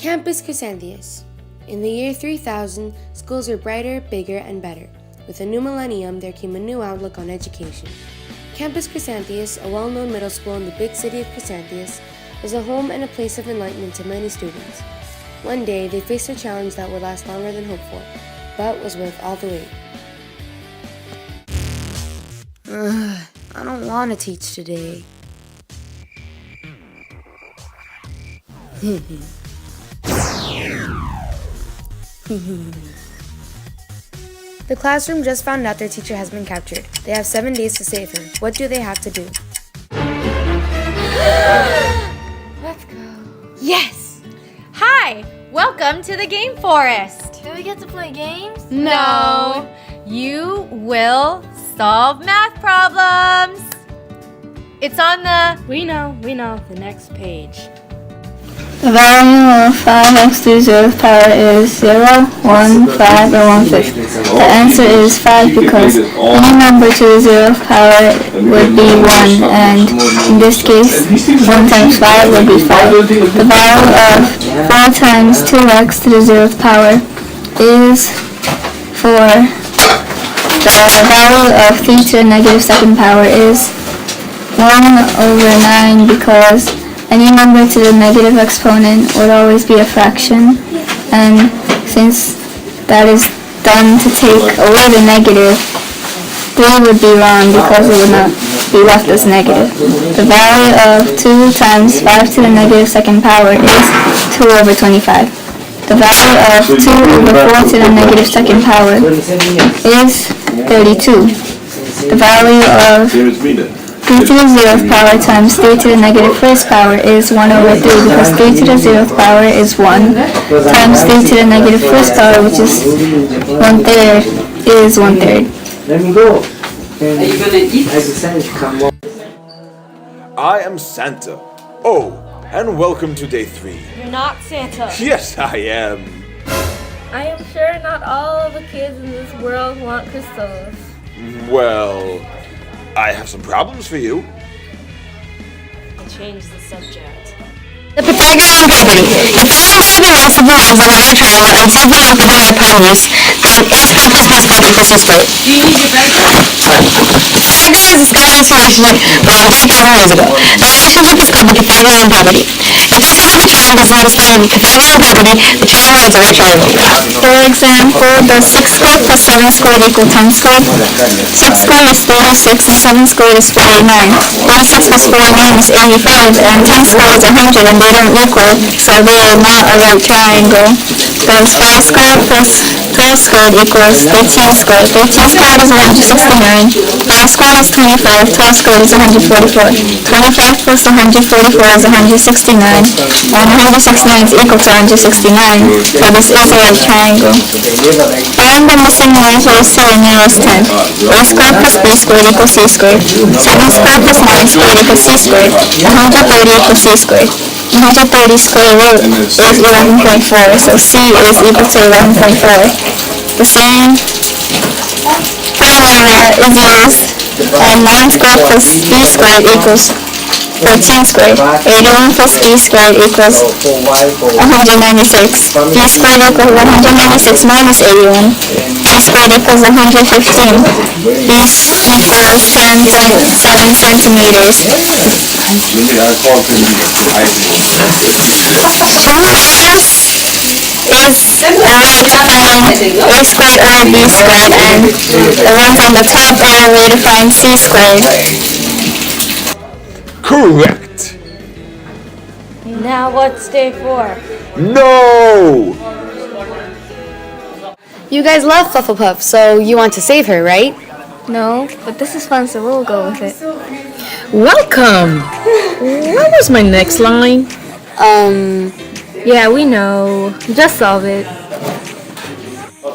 Campus Chrysanthus. In the year 3000, schools were brighter, bigger, and better. With the new millennium, there came a new outlook on education. Campus Chrysanthus, a well-known middle school in the big city of Chrysanthus, was a home and a place of enlightenment to many students. One day, they faced a challenge that would last longer than hoped for, but was worth all the wait. I don't want to teach today. The classroom just found out their teacher has been captured. They have 7 days to save her. What do they have to do? Let's go. Yes! Hi! Welcome to the Game Forest! Do we get to play games? No! You will solve math problems! It's on the... We know. The next page. The value of 5x to the 0th power is 0, 1, 5, or 1/5. The answer is 5 because any number to the 0th power would be 1, and in this case, 1 times 5 would be 5. The value of 4 times 2x to the 0th power is 4. The value of 3 to the negative 2nd power is 1/9 because any number to the negative exponent would always be a fraction, and since that is done to take away the negative, 3 would be wrong because it would not be left as negative. The value of 2 times 5 to the negative 2nd power is 2/25. The value of 2/4 to the negative 2nd power is 32. The value of 3 to the 0th power times 3 to the negative 1st power is 1/3 because 3 to the 0th power is 1 times 3 to the negative 1st power, which is 1/3, is 1/3. Let me go. Are you gonna eat? I am Santa. Oh, and welcome to day 3. You're not Santa. Yes, I am. I am sure not all of the kids in this world want crystals. Well, I have some problems for you. Change the subject. The Pythagorean property. If y and z be reciprocal angles on a right triangle and z be equal to their hypotenuse, then a squared plus b squared equals c squared. Do you need your backpack? Pythagoras discovered this relationship around 3,000 years ago. The relationship is called the Pythagorean property. If the side of a triangle satisfies the Pythagorean property, the triangle is a right triangle. For example, does 6 squared plus 7 squared equal 10 squared? 6 squared is 36 and 7 squared is 49. 36 plus 49 is 85 and 10 squared is 100, and they don't equal, so they are not a right triangle. Does 5 squared plus 12 squared equals 13 squared? 13 squared is 169. 5 squared is 25. 12 squared is 144. 25 plus 144 is 169. And 169 is equal to 169. So this is a right triangle. Find the missing measures to the nearest 10. A squared plus b squared equals c squared. 7 squared plus 9 squared equals c squared. 130 equals c squared. 130 square root is 11.4, so c is equal to 11.4. The same formula is used, and 9 squared plus b squared equals 13 squared. 81 plus b squared equals 196. b squared equals 196 minus 81. b squared equals 115. b equals 10.7 centimeters. Is a way to find a squared over b squared, and the ones on the top are a way to find c squared. Correct. Now what's day 4? No! You guys love Flufflepuff, so you want to save her, right? No, but this is fun, so we'll go with it. Welcome! What was my next line? Yeah, we know. Just solve it. A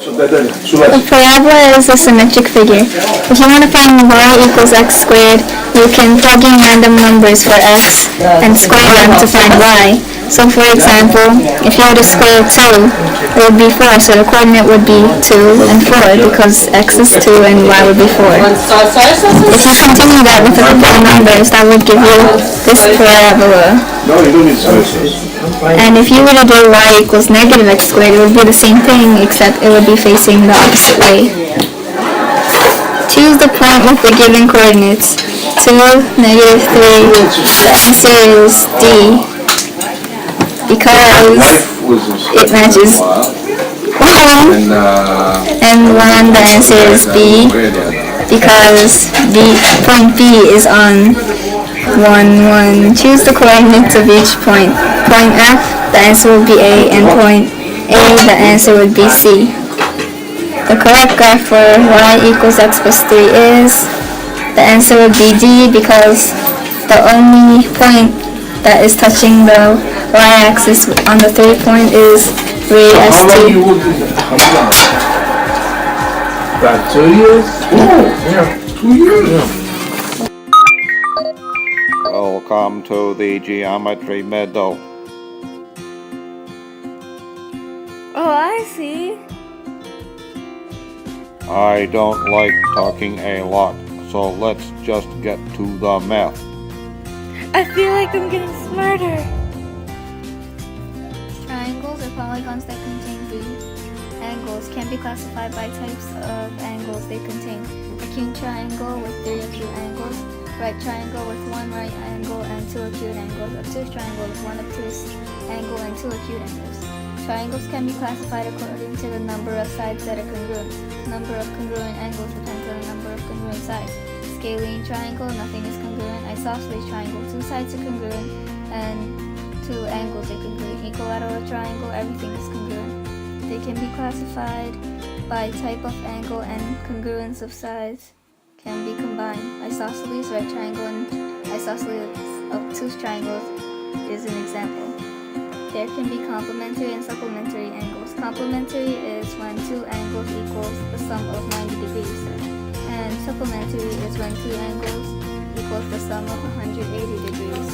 parabola is a symmetric figure. If you want to find y equals x squared, you can plug in random numbers for x and square them to find y. So for example, if you were to square 2, it would be 4, so the coordinate would be 2 and 4 because x is 2 and y would be 4. If you continue that with a couple of numbers, that would give you this parabola. No, you don't need soy sauce. And if you were to do y equals negative x squared, it would be the same thing, except it would be facing the opposite way. Choose the point with the given coordinates. 2, negative 3. The answer is D, because it matches 1. And 1, the answer is B, because point B is on 1, 1. Choose the coordinates of each point. Point F, the answer would be A, and point A, the answer would be C. The correct graph for y equals x plus 3 is, the answer would be D, because the only point that is touching the y-axis on the 3 point is 3S2. About 2 years? Yeah, 2 years. Welcome to the geometry middle. Oh, I see. I don't like talking a lot, so let's just get to the math. I feel like I'm getting smarter. Triangles are polygons that contain three angles. Can be classified by types of angles they contain. Acute triangle with 3 acute angles. Right triangle with 1 right angle and 2 acute angles. Obtuse triangle with 1 obtuse angle and 2 acute angles. Triangles can be classified according to the number of sides that are congruent. The number of congruent angles depends on the number of congruent sides. Scalene triangle, nothing is congruent. Isosceles triangle, 2 sides are congruent and 2 angles are congruent. Equilateral triangle, everything is congruent. They can be classified by type of angle and congruence of sides can be combined. Isosceles right triangle and isosceles obtuse triangles is an example. There can be complementary and supplementary angles. Complementary is when 2 angles equals the sum of 90 degrees. And supplementary is when 2 angles equals the sum of 180 degrees.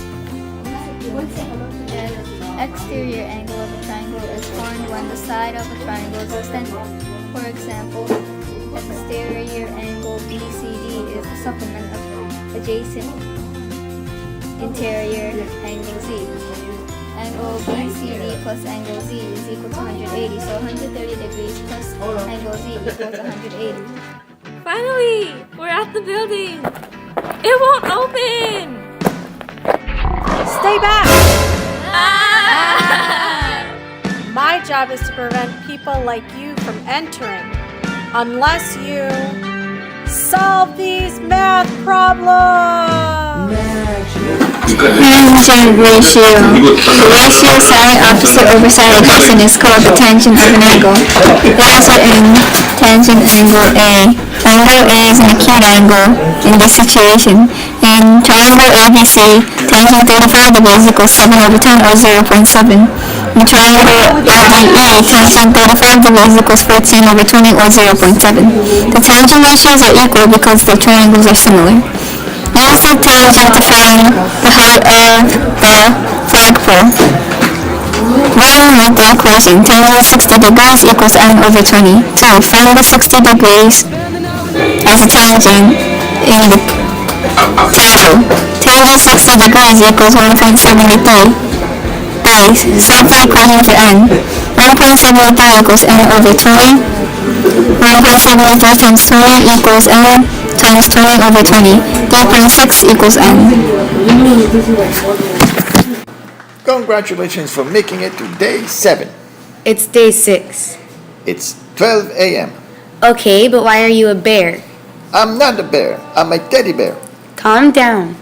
An exterior angle of a triangle is formed when the side of a triangle is extended. For example, exterior angle BCD is the supplement of adjacent interior angle Z. Angle BCD plus angle Z is equal to 180, so 130 degrees plus angle Z equals 180. Finally, we're at the building. It won't open. Stay back! My job is to prevent people like you from entering, unless you solve these math problems. Tangent ratio. The ratio side opposite over side adjacent is called the tangent of an angle. There's in tangent angle A. Angle A is an acute angle in this situation. In triangle ABC, tangent 35 degrees equals 7 over 10 or 0.7. In triangle ABE, tangent 35 degrees equals 14 over 20 or 0.7. The tangent ratios are equal because the triangles are similar. Use the tangent to find the height of the flagpole. Rewrite the equation. Tangent 60 degrees equals n over 20. 2. Find the 60 degrees as a tangent in the table. Tangent 60 degrees equals 1.73. A. Set the equation to n. 1.73 equals n over 20. 1.73 times 20 equals n times 20 over 20. 3.6 equals n. Congratulations for making it to day 7. It's day 6. It's 12 a.m. Okay, but why are you a bear? I'm not a bear. I'm a teddy bear. Calm down.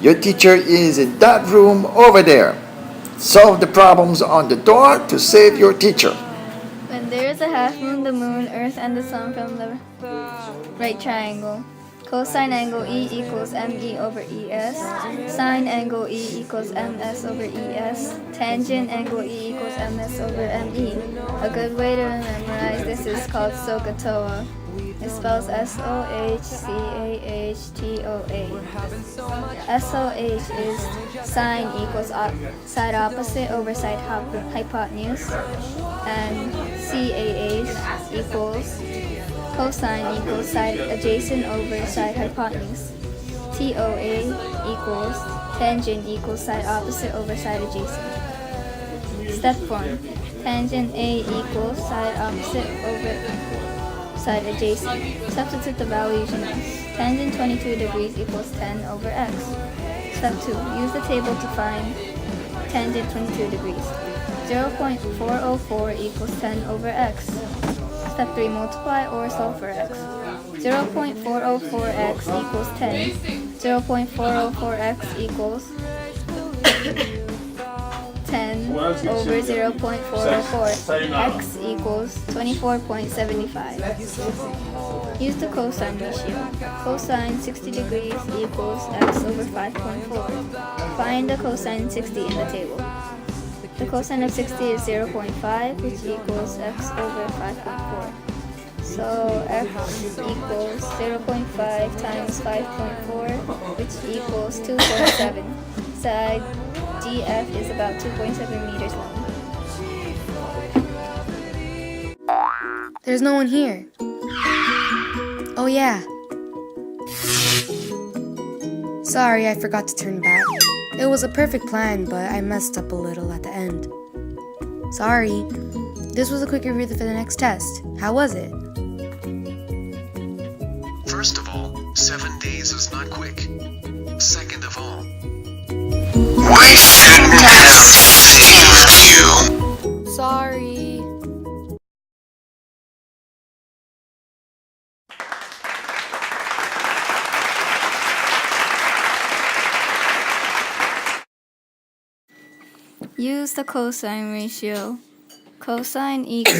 Your teacher is in that room over there. Solve the problems on the door to save your teacher. When there is a half moon, the moon, earth, and the sun from the right triangle. Cosine angle E equals ME over ES. Sine angle E equals MS over ES. Tangent angle E equals MS over ME. A good way to memorize this is called SOHCAHTOA. It spells SOHCAHTOA. SOH is sine equals side opposite over side hypotenuse. And CAH equals cosine equals side adjacent over side hypotenuse. TOA equals tangent equals side opposite over side adjacent. Step 1. Tangent A equals side opposite over side adjacent. Substitute the values you know. Tangent 22 degrees equals 10 over x. Step 2. Use the table to find tangent 22 degrees. 0.404 equals 10 over x. Step 3. Multiply or solve for x. 0.404x equals 10. 0.404x equals 10 over 0.404. X equals 24.75. Use the cosine ratio. Cosine 60 degrees equals x over 5.4. Find the cosine 60 in the table. The cosine of 60 is 0.5, which equals x over 5.4. So x equals 0.5 times 5.4, which equals 2.7. Side GF is about 2.7 meters long. There's no one here. Oh yeah. Sorry, I forgot to turn back. It was a perfect plan, but I messed up a little at the end. Sorry. This was a quick review for the next test. How was it? First of all, 7 days is not quick. Second of all, we shouldn't have saved you. Sorry. Use the cosine ratio. Cosine equals